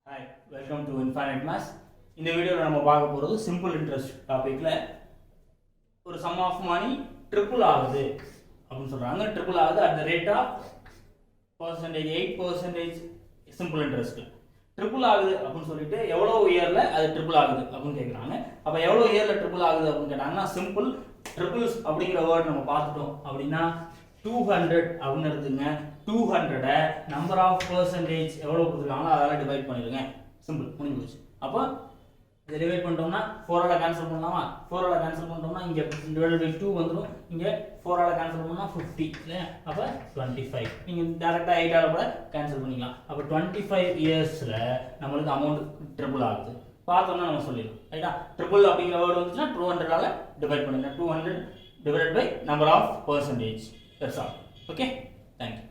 Hi, welcome to Infinite Maths. இந்த வீடியோவில் நம்ம பார்க்க போகிறது சிம்பிள் இன்ட்ரெஸ்ட் டாப்பிக்கில் ஒரு சம் ஆஃப் மணி ட்ரிபிள் ஆகுது அப்படின்னு சொல்கிறாங்க. ட்ரிபிள் ஆகுது at the rate of percentage 8% simple interest. Triple ஆகுது அப்படின்னு சொல்லிட்டு எவ்வளோ இயரில் அது ட்ரிபிள் ஆகுது அப்படின்னு கேட்குறாங்க. அப்போ எவ்வளோ இயரில் ட்ரிபிள் ஆகுது அப்படின்னு கேட்டாங்கன்னா சிம்பிள் ட்ரிபிள்ஸ் அப்படிங்கிற வேர்ட் நம்ம பார்த்துட்டோம் அப்படின்னா 200 அப்படின்னு எடுத்துங்க. 200 நம்பர் ஆஃப் பர்சன்டேஜ் எவ்வளோ கொடுத்துருக்காங்களோ அதெல்லாம் டிவைட் பண்ணிடுங்க. சிம்பிள் முடிஞ்சு போச்சு. அப்போ இதை டிவைட் பண்ணிட்டோம்னா 4ஆல் கேன்சல் பண்ணலாமா? 4ஆல் கேன்சல் பண்ணிட்டோம்னா இங்கே டிவைடட் பை 2 வந்துடும். இங்கே 4ஆல் கேன்சல் பண்ணால் 50 இல்லையா? அப்போ 25. நீங்கள் டேரெக்டாக 8ஆல் கூட கேன்சல் பண்ணிக்கலாம். அப்போ 25 இயர்ஸில் நம்மளுக்கு அமௌண்ட் ட்ரிபிள் ஆகுது. பார்த்தோம்னா நம்ம சொல்லிடலாம் ரைட்டா. ட்ரிபிள் அப்படிங்கிற வேர்டு வந்துச்சுன்னா 200ஆல் டிவைட் பண்ணுங்க. 200 divided by number of percentage. That's all. Okay. Thank you.